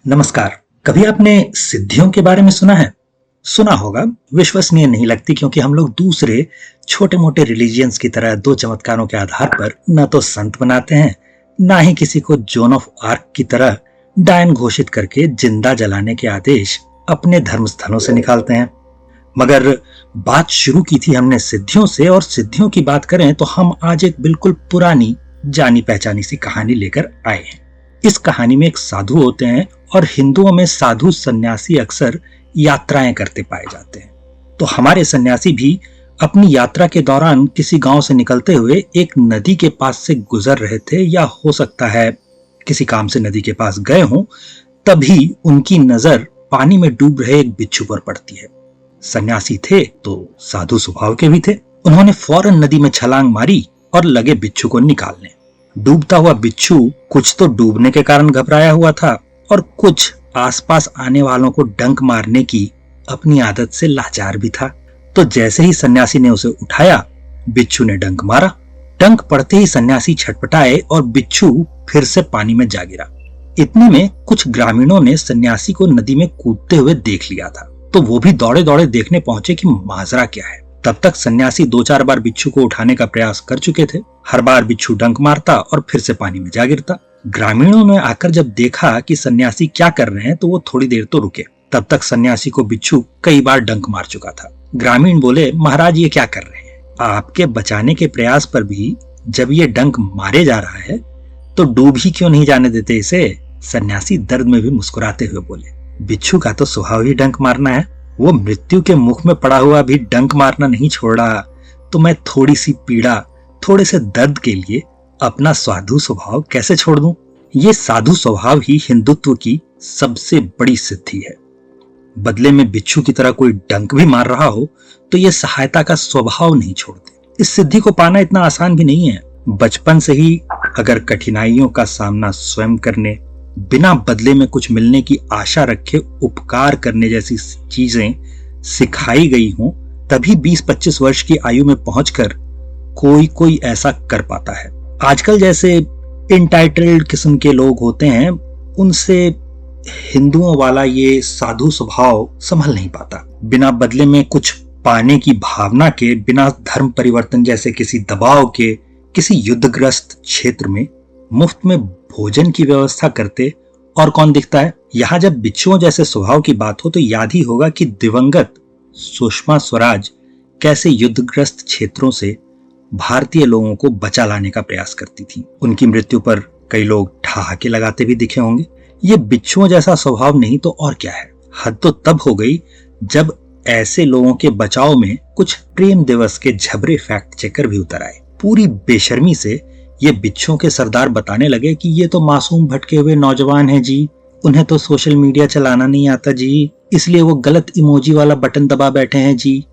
नमस्कार। कभी आपने सिद्धियों के बारे में सुना है? सुना होगा, विश्वसनीय नहीं लगती क्योंकि हम लोग दूसरे छोटे मोटे रिलीजियंस की तरह दो चमत्कारों के आधार पर न तो संत बनाते हैं, ना ही किसी को जोन ऑफ आर्क की तरह डायन घोषित करके जिंदा जलाने के आदेश अपने धर्म स्थलों से निकालते हैं। मगर बात शुरू की थी हमने सिद्धियों से, और सिद्धियों की बात करें तो हम आज एक बिल्कुल पुरानी जानी पहचानी सी कहानी लेकर आए हैं। इस कहानी में एक साधु होते हैं और हिंदुओं में साधु सन्यासी अक्सर यात्राएं करते पाए जाते हैं। तो हमारे सन्यासी भी अपनी यात्रा के दौरान किसी गांव से निकलते हुए एक नदी के पास से गुजर रहे थे, या हो सकता है किसी काम से नदी के पास गए हों, तभी उनकी नजर पानी में डूब रहे एक बिच्छू पर पड़ती है। सन्यासी थे तो साधु स्वभाव के भी थे। उन्होंने फौरन नदी में छलांग मारी और लगे बिच्छू को निकालने। डूबता हुआ बिच्छू कुछ तो डूबने के कारण घबराया हुआ था और कुछ आसपास आने वालों को डंक मारने की अपनी आदत से लाचार भी था। तो जैसे ही सन्यासी ने उसे उठाया, बिच्छू ने डंक मारा। डंक पड़ते ही सन्यासी छटपटाए और बिच्छू फिर से पानी में जा गिरा। इतने में कुछ ग्रामीणों ने सन्यासी को नदी में कूदते हुए देख लिया था, तो वो भी दौड़े दौड़े देखने पहुंचे कि माजरा क्या है। तब तक सन्यासी 2-4 बार बिच्छू को उठाने का प्रयास कर चुके थे। हर बार बिच्छू डंक मारता और फिर से पानी में जा गिरता। ग्रामीणों ने आकर जब देखा कि सन्यासी क्या कर रहे हैं, तो वो थोड़ी देर तो रुके। तब तक सन्यासी को बिच्छू कई बार डंक मार चुका था। ग्रामीण बोले, महाराज ये क्या कर रहे हैं? आपके बचाने के प्रयास पर भी जब ये डंक मारे जा रहा है तो डूब ही क्यों नहीं जाने देते इसे? सन्यासी दर्द में भी मुस्कुराते हुए बोले, बिच्छू का तो स्वभाव ही डंक मारना है। वो मृत्यु के मुख में पड़ा हुआ भी डंक मारना नहीं छोड़ रहा, तो मैं थोड़ी सी पीड़ा, थोड़े से दर्द के लिए अपना साधु स्वभाव कैसे छोड़ दूं? ये साधु स्वभाव ही हिंदुत्व की सबसे बड़ी सिद्धि है। बदले में बिच्छू की तरह कोई डंक भी मार रहा हो तो ये सहायता का स्वभाव नहीं छोड़ते। इस सिद्धि को पाना इतना आसान भी नहीं है। बचपन से ही अगर कठिनाइयों का सामना स्वयं करने, बिना बदले में कुछ मिलने की आशा रखे उपकार करने जैसी चीजें सिखाई गई हों, तभी 20-25 वर्ष की आयु में पहुंचकर कोई ऐसा कर पाता है। आजकल जैसे इंटाइटल्ड किस्म के लोग होते हैं, उनसे हिंदुओं वाला ये साधु स्वभाव संभल नहीं पाता। बिना बदले में कुछ पाने की भावना के, बिना धर्म परिवर्तन जैसे किसी दबाव के, किसी युद्धग्रस्त क्षेत्र में मुफ्त में भोजन की व्यवस्था करते और कौन दिखता है? यहाँ जब बिच्छुओं जैसे स्वभाव की बात हो तो याद ही होगा कि दिवंगत सुषमा स्वराज कैसे युद्धग्रस्त क्षेत्रों से भारतीय लोगों को बचा लाने का प्रयास करती थी। उनकी मृत्यु पर कई लोग ठहाके लगाते भी दिखे होंगे। ये बिच्छुओं जैसा स्वभाव नहीं तो और क्या है। हद तो तब हो गई जब ऐसे लोगों के बचाव में कुछ प्रेम दिवस के झबरे फैक्ट चेकर भी उतर आए। पूरी बेशर्मी से ये बिच्छुओं के सरदार बताने लगे कि ये तो मासूम भटके हुए नौजवान हैं जी, उन्हें तो सोशल मीडिया चलाना नहीं आता जी, इसलिए वो गलत इमोजी वाला बटन दबा बैठे हैं जी।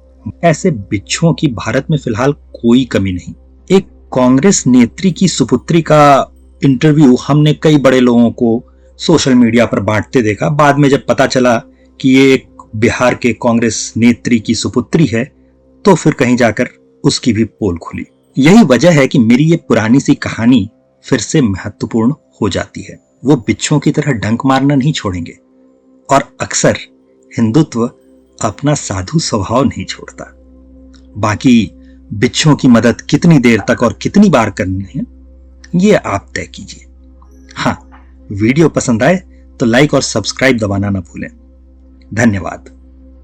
ऐसे बिच्छुओं की भारत में फिलहाल कोई कमी नहीं। एक कांग्रेस नेत्री की सुपुत्री का इंटरव्यू हमने कई बड़े लोगों को सोशल मीडिया पर बांटते देखा। बाद में जब पता चला कि ये एक बिहार के कांग्रेस नेत्री की सुपुत्री है, तो फिर कहीं जाकर उसकी भी पोल खुली। यही वजह है कि मेरी ये पुरानी सी कहानी फिर से महत्वपूर्ण हो जाती है। वो बिच्छुओं की तरह डंक मारना नहीं छोड़ेंगे, और अक्सर हिंदुत्व अपना साधु स्वभाव नहीं छोड़ता। बाकी बिच्छुओं की मदद कितनी देर तक और कितनी बार करनी है, ये आप तय कीजिए। हाँ, वीडियो पसंद आए तो लाइक और सब्सक्राइब दबाना ना भूलें। धन्यवाद।